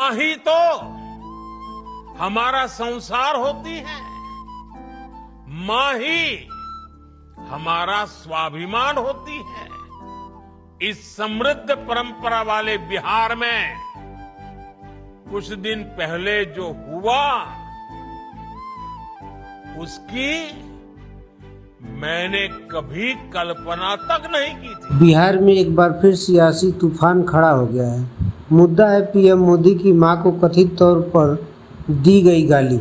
मां ही तो हमारा संसार होती है, मां ही हमारा स्वाभिमान होती है। इस समृद्ध परंपरा वाले बिहार में कुछ दिन पहले जो हुआ उसकी मैंने कभी कल्पना तक नहीं की थी। बिहार में एक बार फिर सियासी तूफान खड़ा हो गया है। मुद्दा है पीएम मोदी की मां को कथित तौर पर दी गई गाली।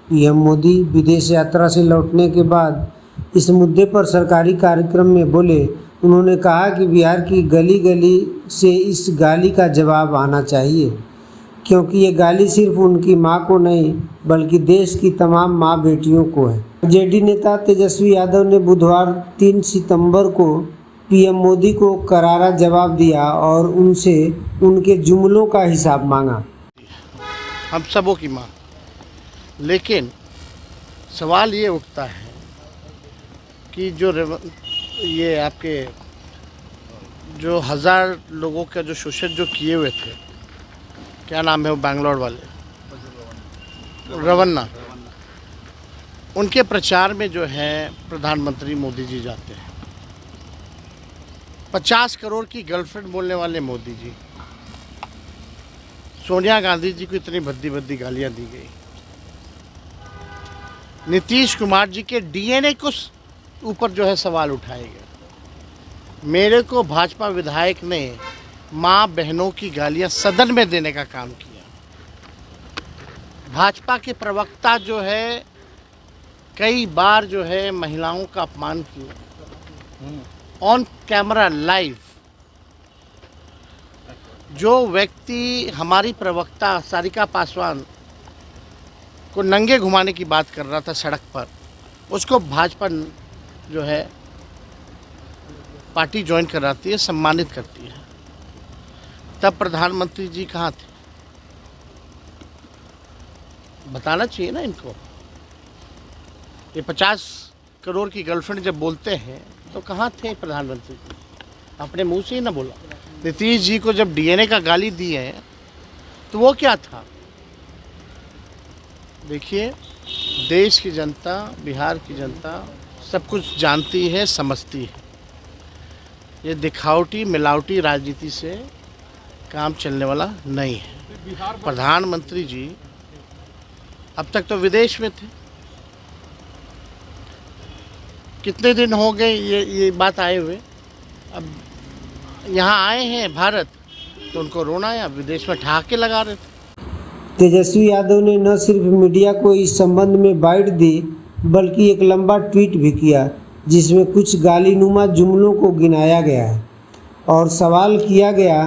पीएम मोदी विदेश यात्रा से लौटने के बाद इस मुद्दे पर सरकारी कार्यक्रम में बोले। उन्होंने कहा कि बिहार की गली गली से इस गाली का जवाब आना चाहिए, क्योंकि ये गाली सिर्फ उनकी मां को नहीं बल्कि देश की तमाम मां बेटियों को है। जेडी नेता तेजस्वी यादव ने बुधवार 3 सितंबर को पीएम मोदी को करारा जवाब दिया और उनसे उनके जुमलों का हिसाब मांगा। हम सबों की मां, लेकिन सवाल ये उठता है कि जो ये आपके जो 1000 लोगों का जो शोषण जो किए हुए थे, क्या नाम है वो बैंगलोर वाले, रवन्ना, उनके प्रचार में जो है प्रधानमंत्री मोदी जी जाते हैं। 50 करोड़ की गर्लफ्रेंड बोलने वाले मोदी जी, सोनिया गांधी जी को इतनी भद्दी भद्दी गालियां दी गई। नीतीश कुमार जी के डीएनए को ऊपर जो है सवाल उठाए गए। मेरे को भाजपा विधायक ने माँ बहनों की गालियां सदन में देने का काम किया। भाजपा के प्रवक्ता जो है कई बार जो है महिलाओं का अपमान किया ऑन कैमरा लाइव। जो व्यक्ति हमारी प्रवक्ता सारिका पासवान को नंगे घुमाने की बात कर रहा था सड़क पर, उसको भाजपा जो है पार्टी ज्वाइन कराती है, सम्मानित करती है। तब प्रधानमंत्री जी कहाँ थे? बताना चाहिए ना इनको। ये 50 करोड़ की गर्लफ्रेंड जब बोलते हैं तो कहाँ थे प्रधानमंत्री जी? अपने मुंह से ही ना बोला। नीतीश जी को जब डीएनए का गाली दी है तो वो क्या था? देखिए, देश की जनता, बिहार की जनता सब कुछ जानती है, समझती है। ये दिखावटी मिलावटी राजनीति से काम चलने वाला नहीं है। प्रधानमंत्री जी अब तक तो विदेश में थे। कितने दिन हो गए ये बात आए हुए, अब यहाँ आए हैं भारत तो उनको रोना है, अब विदेश में ठहाके लगा रहे थे। तेजस्वी यादव ने न सिर्फ मीडिया को इस संबंध में बाइट दी बल्कि एक लंबा ट्वीट भी किया जिसमें कुछ गालीनुमा जुमलों को गिनाया गया और सवाल किया गया।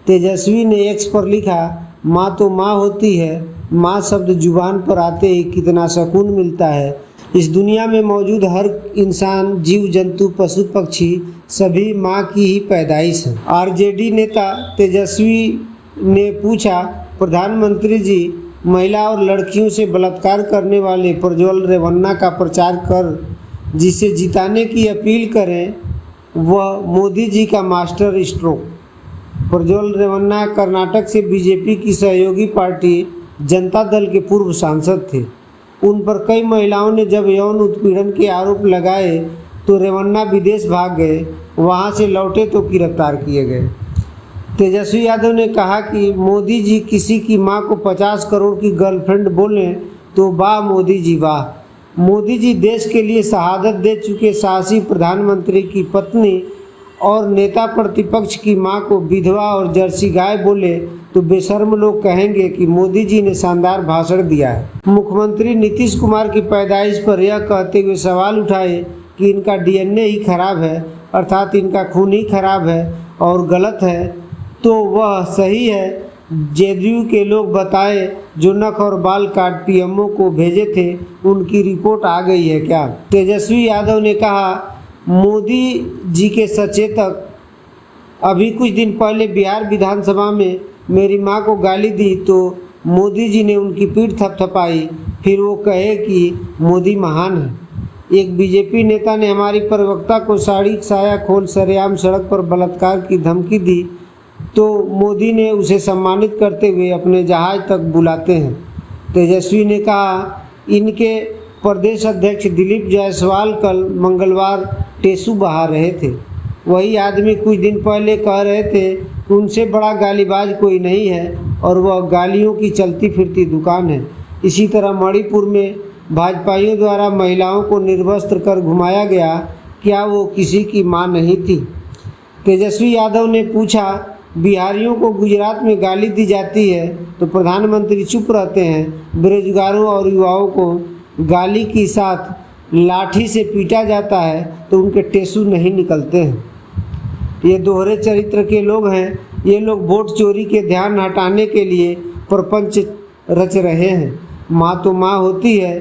तेजस्वी ने एक्स पर लिखा, माँ तो माँ होती है, माँ शब्द जुबान पर आते ही कितना सुकून मिलता है। इस दुनिया में मौजूद हर इंसान, जीव जंतु, पशु पक्षी सभी माँ की ही पैदाइश है। आरजेडी नेता तेजस्वी ने पूछा, प्रधानमंत्री जी महिला और लड़कियों से बलात्कार करने वाले प्रज्वल रेवन्ना का प्रचार कर जिसे जिताने की अपील करें, वह मोदी जी का मास्टर स्ट्रोक। प्रज्वल रेवन्ना कर्नाटक से बीजेपी की सहयोगी पार्टी जनता दल के पूर्व सांसद थे। उन पर कई महिलाओं ने जब यौन उत्पीड़न के आरोप लगाए तो रेवन्ना विदेश भाग गए, वहां से लौटे तो गिरफ्तार किए गए। तेजस्वी यादव ने कहा कि मोदी जी किसी की मां को 50 करोड़ की गर्लफ्रेंड बोलें तो वाह मोदी जी वाह। मोदी जी देश के लिए शहादत दे चुके साहसी प्रधानमंत्री की पत्नी और नेता प्रतिपक्ष की मां को विधवा और जर्सी गाय बोले तो बेशर्म लोग कहेंगे कि मोदी जी ने शानदार भाषण दिया है। मुख्यमंत्री नीतीश कुमार की पैदाइश पर यह कहते हुए सवाल उठाए कि इनका डीएनए ही खराब है, अर्थात इनका खून ही खराब है और गलत है, तो वह सही है। जेडीयू के लोग बताए जो नख और बाल काट पीएमओ को भेजे थे, उनकी रिपोर्ट आ गई है क्या? तेजस्वी यादव ने कहा, मोदी जी के सचेतक अभी कुछ दिन पहले बिहार विधानसभा में मेरी मां को गाली दी तो मोदी जी ने उनकी पीठ थपथपाई, फिर वो कहे कि मोदी महान है। एक बीजेपी नेता ने हमारी प्रवक्ता को साड़ी साया खोल सरेआम सड़क पर बलात्कार की धमकी दी तो मोदी ने उसे सम्मानित करते हुए अपने जहाज तक बुलाते हैं। तेजस्वी ने कहा, इनके प्रदेश अध्यक्ष दिलीप जायसवाल कल मंगलवार टेसू बहा रहे थे। वही आदमी कुछ दिन पहले कह रहे थे कि उनसे बड़ा गालीबाज कोई नहीं है और वह गालियों की चलती फिरती दुकान है। इसी तरह मणिपुर में भाजपाइयों द्वारा महिलाओं को निर्वस्त्र कर घुमाया गया, क्या वो किसी की मां नहीं थी? तेजस्वी यादव ने पूछा, बिहारियों को गुजरात में गाली दी जाती है तो प्रधानमंत्री चुप रहते हैं, बेरोजगारों और युवाओं को गाली के साथ लाठी से पीटा जाता है तो उनके टेसू नहीं निकलते हैं। ये दोहरे चरित्र के लोग हैं। ये लोग वोट चोरी के ध्यान हटाने के लिए प्रपंच रच रहे हैं। माँ तो माँ होती है,